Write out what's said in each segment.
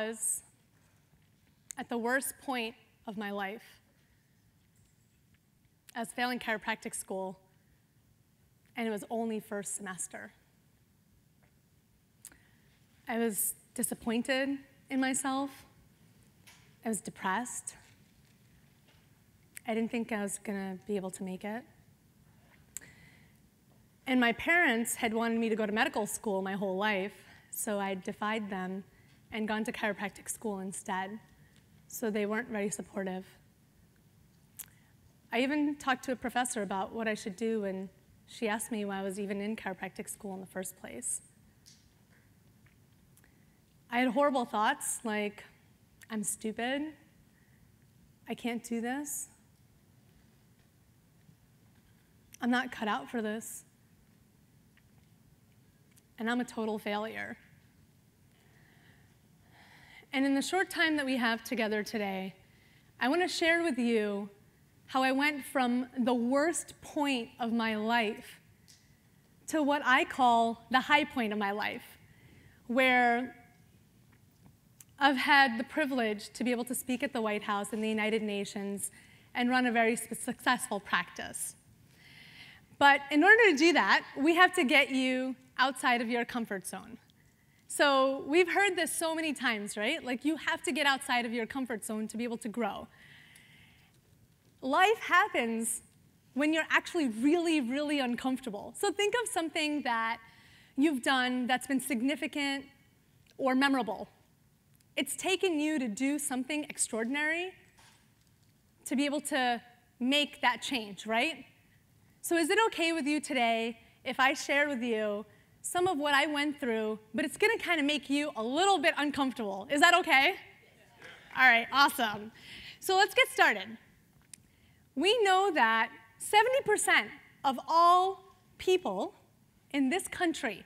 was at the worst point of my life. I was failing chiropractic school, and it was only first semester. I was disappointed in myself. I was depressed. I didn't think I was going to be able to make it. And my parents had wanted me to go to medical school my whole life, so I defied them and gone to chiropractic school instead. So they weren't very supportive. I even talked to a professor about what I should do, and she asked me why I was even in chiropractic school in the first place. I had horrible thoughts like, I'm stupid, I can't do this, I'm not cut out for this, and I'm a total failure. And in the short time that we have together today, I want to share with you how I went from the worst point of my life to what I call the high point of my life, where I've had the privilege to be able to speak at the White House and the United Nations and run a very successful practice. But in order to do that, we have to get you outside of your comfort zone. So we've heard this so many times, right? Like, you have to get outside of your comfort zone to be able to grow. Life happens when you're actually really, really uncomfortable. So think of something that you've done that's been significant or memorable. It's taken you to do something extraordinary to be able to make that change, right? So is it okay with you today if I share with you some of what I went through, but it's going to kind of make you a little bit uncomfortable? Is that okay? All right, awesome. So let's get started. We know that 70% of all people in this country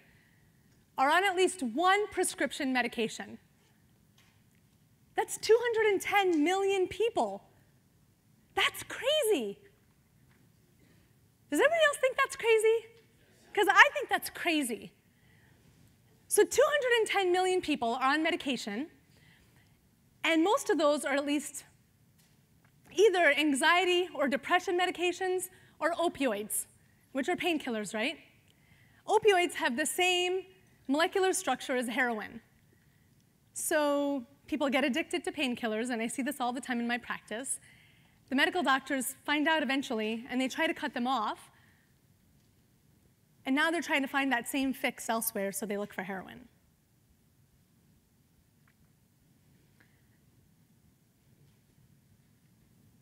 are on at least one prescription medication. That's 210 million people. That's crazy. Does everybody else think that's crazy? Because I think that's crazy. So 210 million people are on medication, and most of those are at least either anxiety or depression medications or opioids, which are painkillers, right? Opioids have the same molecular structure as heroin. So people get addicted to painkillers, and I see this all the time in my practice. The medical doctors find out eventually, and they try to cut them off. And now they're trying to find that same fix elsewhere, so they look for heroin.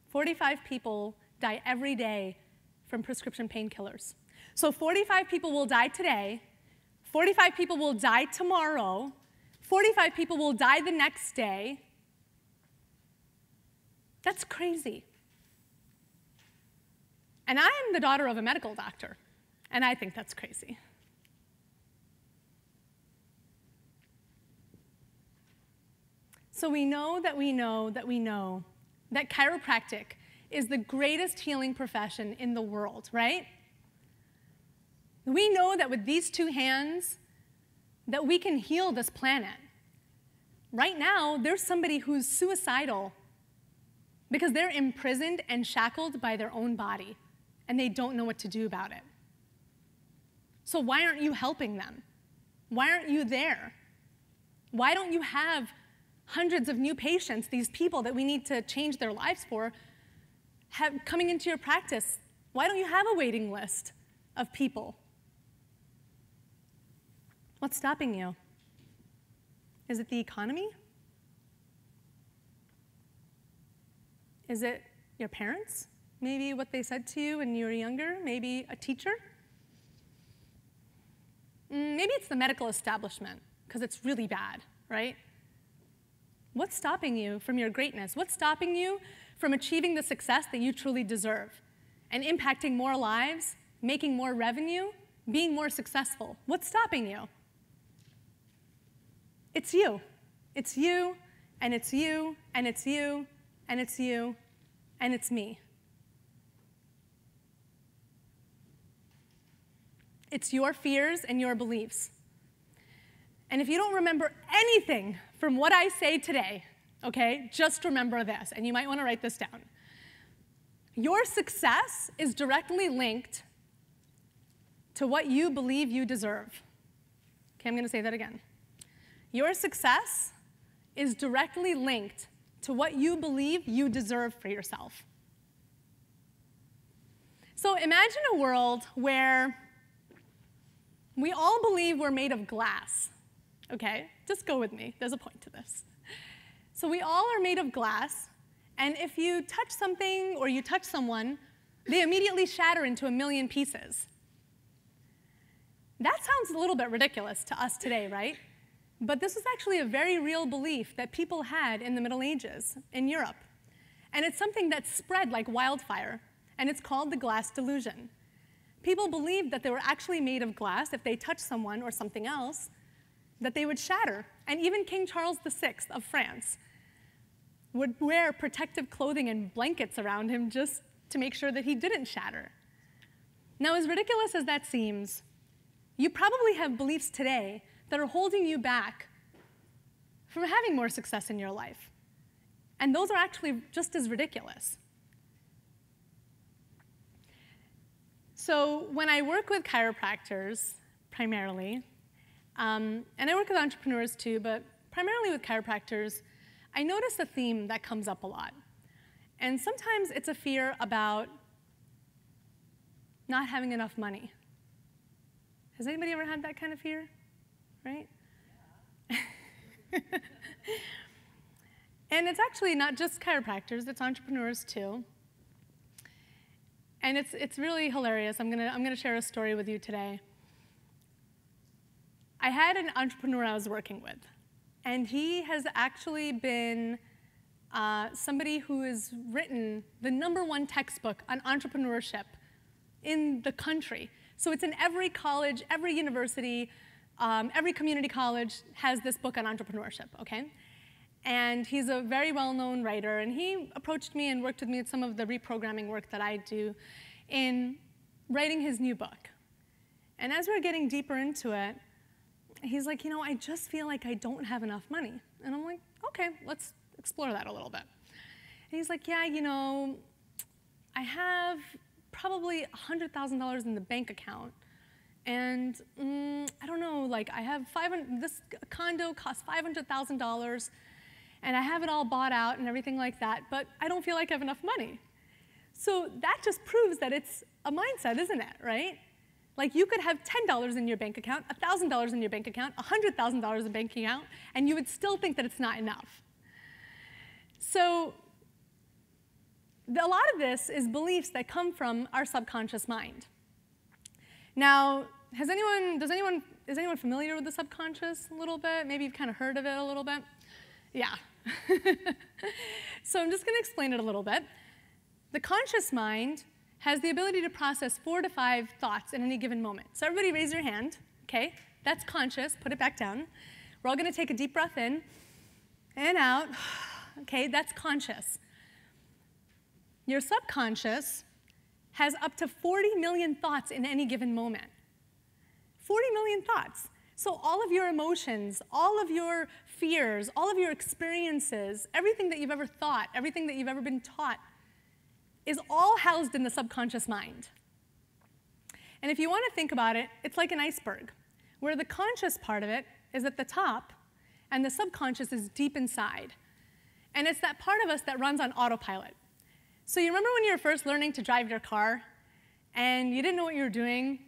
"45 people die every day from prescription painkillers. So 45 people will die today, 45 people will die tomorrow, 45 people will die the next day. That's crazy. And I am the daughter of a medical doctor, and I think that's crazy. So we know that chiropractic is the greatest healing profession in the world, right? We know that with these two hands, that we can heal this planet. Right now, there's somebody who's suicidal because they're imprisoned and shackled by their own body, and they don't know what to do about it. So why aren't you helping them? Why aren't you there? Why don't you have hundreds of new patients, these people that we need to change their lives for, coming into your practice? Why don't you have a waiting list of people? What's stopping you? Is it the economy? Is it your parents? Maybe what they said to you when you were younger? Maybe a teacher? Maybe it's the medical establishment, because it's really bad, right? What's stopping you from your greatness? What's stopping you from achieving the success that you truly deserve and impacting more lives, making more revenue, being more successful? What's stopping you? It's you. It's you, and it's you, and it's you, and it's you, and it's me. It's your fears and your beliefs. And if you don't remember anything from what I say today, okay, just remember this, and you might want to write this down. Your success is directly linked to what you believe you deserve. Okay, I'm going to say that again. Your success is directly linked to what you believe you deserve for yourself. So imagine a world where we all believe we're made of glass. Okay, just go with me. There's a point to this. So we all are made of glass, and if you touch something or you touch someone, they immediately shatter into a million pieces. That sounds a little bit ridiculous to us today, right? But this was actually a very real belief that people had in the Middle Ages in Europe. And it's something that spread like wildfire, and it's called the Glass Delusion. People believed that they were actually made of glass. If they touched someone or something else, that they would shatter. And even King Charles VI of France would wear protective clothing and blankets around him just to make sure that he didn't shatter. Now, as ridiculous as that seems, you probably have beliefs today that are holding you back from having more success in your life. And those are actually just as ridiculous. So when I work with chiropractors, primarily, and I work with entrepreneurs too, but primarily with chiropractors, I notice a theme that comes up a lot. And sometimes it's a fear about not having enough money. Has anybody ever had that kind of fear? Right? And it's actually not just chiropractors, it's entrepreneurs too. And it's really hilarious. I'm gonna share a story with you today. I had an entrepreneur I was working with, and he has actually been somebody who has written the #1 textbook on entrepreneurship in the country. So it's in every college, every university, every community college has this book on entrepreneurship, okay? And he's a very well-known writer, and he approached me and worked with me at some of the reprogramming work that I do in writing his new book. And as we're getting deeper into it, he's like, I just feel like I don't have enough money. And I'm like, okay, let's explore that a little bit. And he's like, yeah, I have probably $100,000 in the bank account. And I don't know, I have this condo costs $500,000, and I have it all bought out and everything like that, but I don't feel like I have enough money. So that just proves that it's a mindset, isn't it, right? You could have $10 in your bank account, $1,000 in your bank account, $100,000 in your bank account, and you would still think that it's not enough. So a lot of this is beliefs that come from our subconscious mind. Now, is anyone familiar with the subconscious a little bit? Maybe you've kind of heard of it a little bit? Yeah. So I'm just going to explain it a little bit. The conscious mind has the ability to process 4 to 5 thoughts at any given moment. So everybody raise your hand, okay? That's conscious, put it back down. We're all going to take a deep breath in and out. Okay, that's conscious. Your subconscious has up to 40 million thoughts in any given moment. 40 million thoughts. So all of your emotions, all of your fears, all of your experiences, everything that you've ever thought, everything that you've ever been taught, is all housed in the subconscious mind. And if you want to think about it, it's like an iceberg, where the conscious part of it is at the top, and the subconscious is deep inside. And it's that part of us that runs on autopilot. So you remember when you were first learning to drive your car, and you didn't know what you were doing,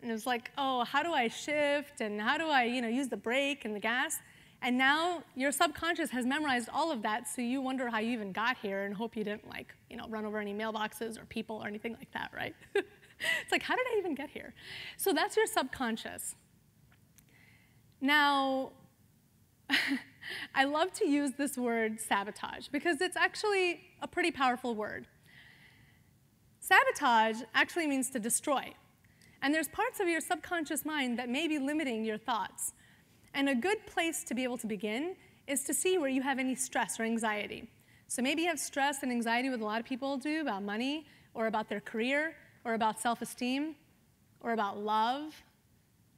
and it was like, oh, how do I shift, and how do I use the brake and the gas? And now your subconscious has memorized all of that, so you wonder how you even got here and hope you didn't run over any mailboxes or people or anything like that, right? It's like, how did I even get here? So that's your subconscious. Now, I love to use this word sabotage because it's actually a pretty powerful word. Sabotage actually means to destroy. And there's parts of your subconscious mind that may be limiting your thoughts. And a good place to be able to begin is to see where you have any stress or anxiety. So maybe you have stress and anxiety, what a lot of people do, about money, or about their career, or about self-esteem, or about love,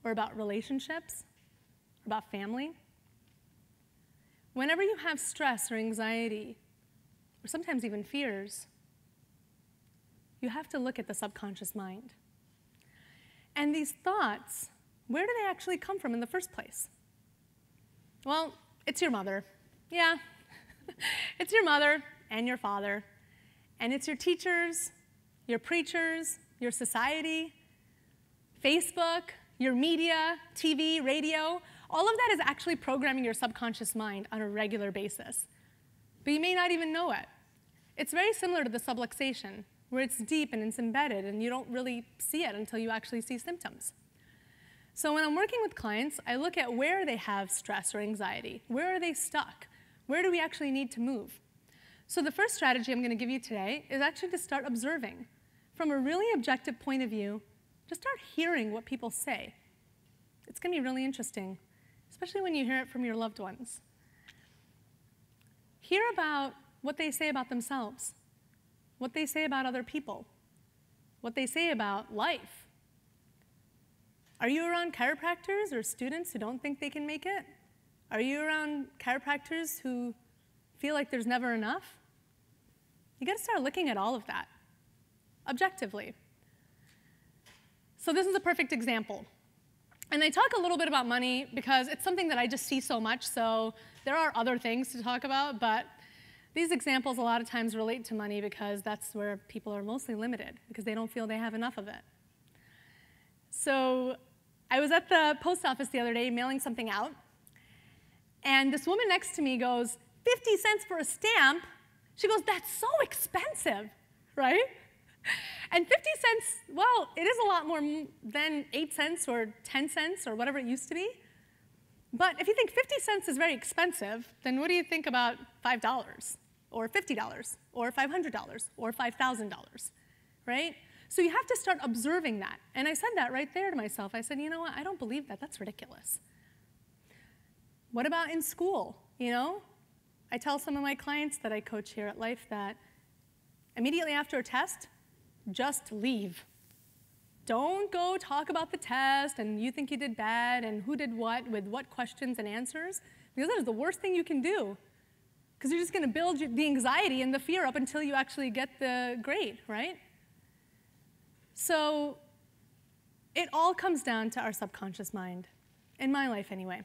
or about relationships, or about family. whenever you have stress or anxiety, or sometimes even fears, you have to look at the subconscious mind. And these thoughts, where do they actually come from in the first place? Well, it's your mother. Yeah, it's your mother and your father. And it's your teachers, your preachers, your society, Facebook, your media, TV, radio. All of that is actually programming your subconscious mind on a regular basis. But you may not even know it. It's very similar to the subluxation, where it's deep and it's embedded, and you don't really see it until you actually see symptoms. So when I'm working with clients, I look at where they have stress or anxiety. Where are they stuck? Where do we actually need to move? So the first strategy I'm going to give you today is actually to start observing. From a really objective point of view, just start hearing what people say. It's going to be really interesting, especially when you hear it from your loved ones. Hear about what they say about themselves, what they say about other people, what they say about life. Are you around chiropractors or students who don't think they can make it? Are you around chiropractors who feel like there's never enough? You got to start looking at all of that, objectively. So this is a perfect example. And I talk a little bit about money because it's something that I just see so much, so there are other things to talk about, but these examples a lot of times relate to money because that's where people are mostly limited, because they don't feel they have enough of it. So I was at the post office the other day mailing something out, and this woman next to me goes, 50 cents for a stamp? She goes, that's so expensive, right? And 50 cents, well, it is a lot more than 8 cents or 10 cents or whatever it used to be. But if you think 50 cents is very expensive, then what do you think about $5 or $50 or $500 or $5,000, right? So you have to start observing that. And I said that right there to myself. I said, you know what, I don't believe that. That's ridiculous. What about in school, you know? I tell some of my clients that I coach here at Life that immediately after a test, just leave. Don't go talk about the test and you think you did bad and who did what with what questions and answers, because that is the worst thing you can do, because you're just going to build the anxiety and the fear up until you actually get the grade, right? So it all comes down to our subconscious mind, in my life anyway.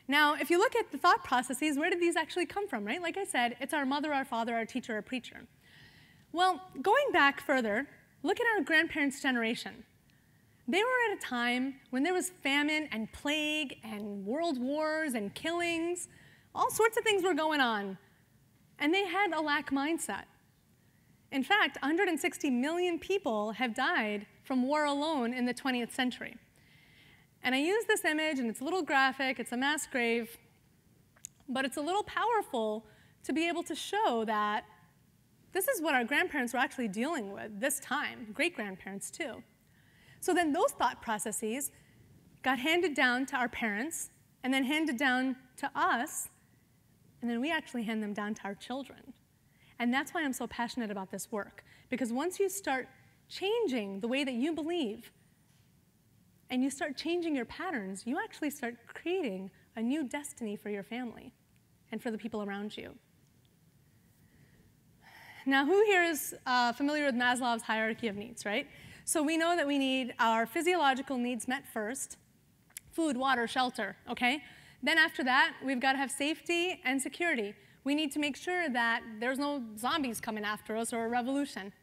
Now, if you look at the thought processes, where did these actually come from, right? Like I said, it's our mother, our father, our teacher, our preacher. Well, going back further, look at our grandparents' generation. They were at a time when there was famine and plague and world wars and killings. All sorts of things were going on. And they had a lack mindset. In fact, 160 million people have died from war alone in the 20th century. And I use this image, and it's a little graphic, it's a mass grave, but it's a little powerful to be able to show that this is what our grandparents were actually dealing with this time, great-grandparents too. So then those thought processes got handed down to our parents, and then handed down to us, and then we actually hand them down to our children. And that's why I'm so passionate about this work, because once you start changing the way that you believe, and you start changing your patterns, you actually start creating a new destiny for your family and for the people around you. Now, who here is familiar with Maslow's hierarchy of needs, right? So we know that we need our physiological needs met first, food, water, shelter, okay? Then after that, we've got to have safety and security. We need to make sure that there's no zombies coming after us or a revolution.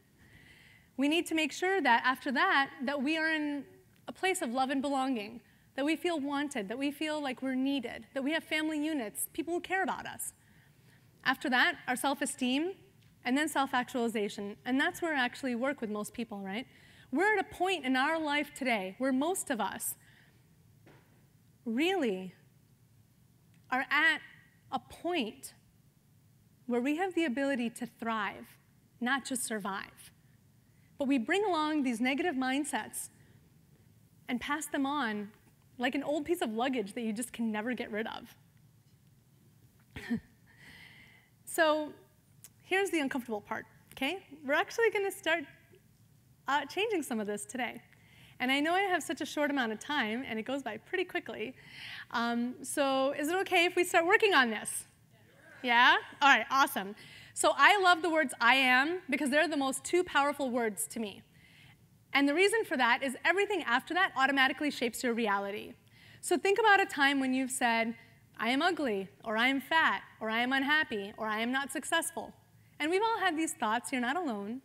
We need to make sure that after that, that we are in a place of love and belonging, that we feel wanted, that we feel like we're needed, that we have family units, people who care about us. After that, our self-esteem, and then self-actualization. And that's where I actually work with most people, right? We're at a point in our life today where most of us really are at a point where we have the ability to thrive, not just survive. But we bring along these negative mindsets and pass them on like an old piece of luggage that you just can never get rid of. So here's the uncomfortable part, okay? We're actually going to start changing some of this today. And I know I have such a short amount of time, and it goes by pretty quickly. So is it okay if we start working on this? Yeah? All right, awesome. So I love the words I am because they're the most two powerful words to me. And the reason for that is everything after that automatically shapes your reality. So think about a time when you've said, I am ugly, or I am fat, or I am unhappy, or I am not successful. And we've all had these thoughts. You're not alone.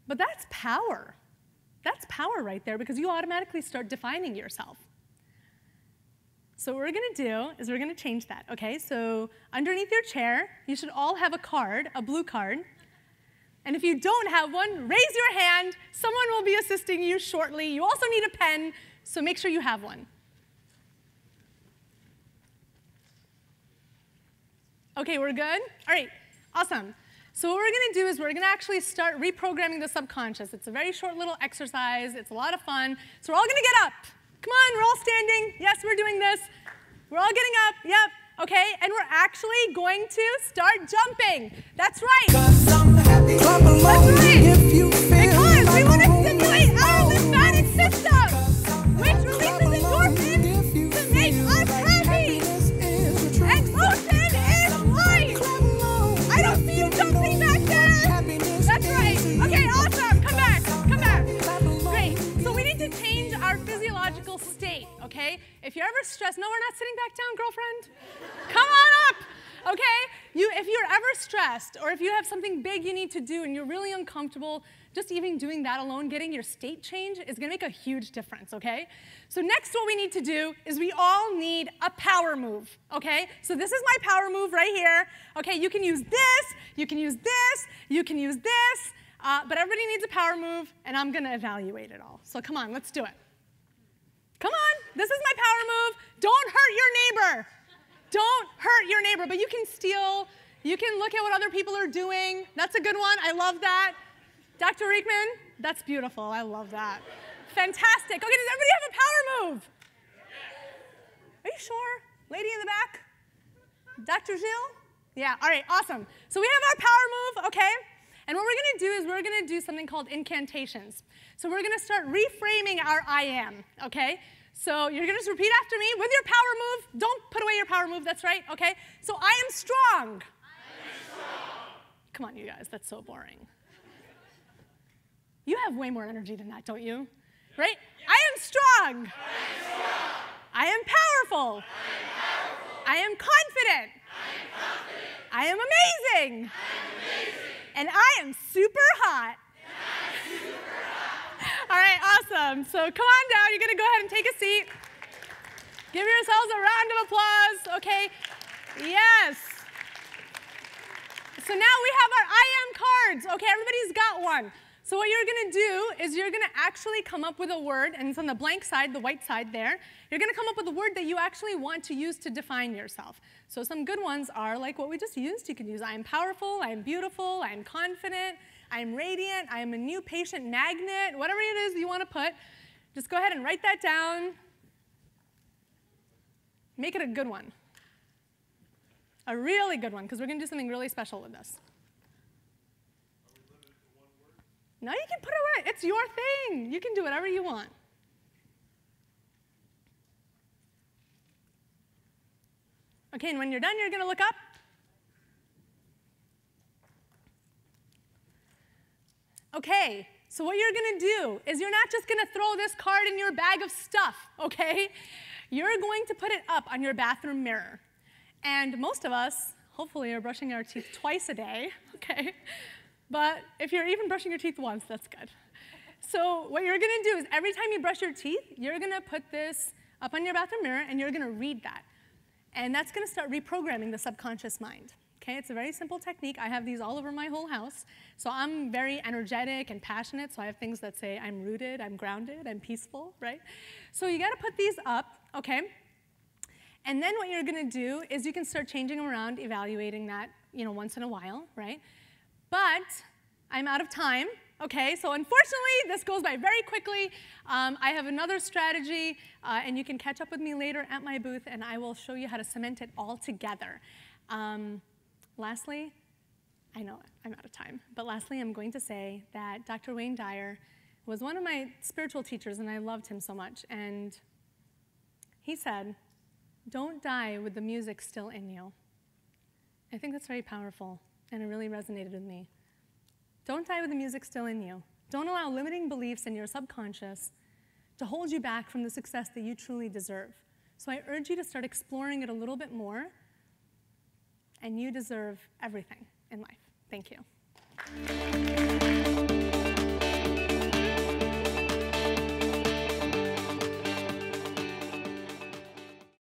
But that's power. That's power right there because you automatically start defining yourself. So what we're going to do is we're going to change that, okay? So underneath your chair, you should all have a card, a blue card. And if you don't have one, raise your hand. Someone will be assisting you shortly. You also need a pen, so make sure you have one. Okay, we're good? All right, awesome. So what we're going to do is we're going to actually start reprogramming the subconscious. It's a very short little exercise. It's a lot of fun. So we're all going to get up. Come on, we're all standing. Yes, we're doing this. We're all getting up. Yep. Okay, and we're actually going to start jumping. That's right. That's right. Because we want to stimulate our lymphatic system, which releases endorphins to make us happy. And motion is life. I don't see you jumping back there. That's right. Okay, awesome. Come back. Come back. Great. So we need to change our physiological state, okay? If you're ever stressed, no, we're not sitting back down, girlfriend. Come on up, okay? If you're ever stressed, or if you have something big you need to do and you're really uncomfortable, just even doing that alone, getting your state change is going to make a huge difference, okay? So next what we need to do is we all need a power move, okay? So this is my power move right here. Okay, you can use this, you can use this, you can use this, but everybody needs a power move, and I'm going to evaluate it all. So come on, let's do it. Come on, this is my power move. Don't hurt your neighbor. Don't hurt your neighbor, but you can steal. You can look at what other people are doing. That's a good one. I love that. Dr. Riekman, that's beautiful. I love that. Fantastic. Okay, does everybody have a power move? Are you sure? Lady in the back? Dr. Gilles? Yeah, all right, awesome. So we have our power move, okay? And what we're going to do is we're going to do something called incantations. So we're going to start reframing our I am, okay? So you're going to just repeat after me with your power move. Don't put away your power move, that's right, okay? So I am strong. I am strong. Come on, you guys, that's so boring. You have way more energy than that, don't you? Right? Yeah. I am strong. I am strong. I am powerful. I am confident. I am amazing. And I am super hot. All right, awesome. So come on down. You're going to go ahead and take a seat. Give yourselves a round of applause. Okay. Yes. So now we have our I am cards. Okay, everybody's got one. So what you're going to do is you're going to actually come up with a word, and it's on the blank side, the white side there. You're going to come up with a word that you actually want to use to define yourself. So some good ones are like what we just used. You can use I am powerful, I am beautiful, I am confident, I am radiant, I am a new patient magnet, whatever it is you want to put. Just go ahead and write that down. Make it a good one. A really good one, because we're going to do something really special with this. No, you can put it away. It's your thing. You can do whatever you want. Okay, and when you're done, you're going to look up. Okay, so what you're going to do is you're not just going to throw this card in your bag of stuff, okay? You're going to put it up on your bathroom mirror. And most of us, hopefully, are brushing our teeth twice a day, okay? But if you're even brushing your teeth once, that's good. So what you're going to do is every time you brush your teeth, you're going to put this up on your bathroom mirror, and you're going to read that. And that's going to start reprogramming the subconscious mind. Okay, it's a very simple technique. I have these all over my whole house. So I'm very energetic and passionate, so I have things that say I'm rooted, I'm grounded, I'm peaceful, right? So you got to put these up, okay? And then what you're going to do is you can start changing them around, evaluating that, once in a while, right? But I'm out of time, okay? So unfortunately, this goes by very quickly. I have another strategy, and you can catch up with me later at my booth, and I will show you how to cement it all together. Lastly, I know I'm out of time, but lastly, I'm going to say that Dr. Wayne Dyer was one of my spiritual teachers, and I loved him so much. And he said, "Don't die with the music still in you." I think that's very powerful, and it really resonated with me. Don't die with the music still in you. Don't allow limiting beliefs in your subconscious to hold you back from the success that you truly deserve. So I urge you to start exploring it a little bit more, and you deserve everything in life. Thank you.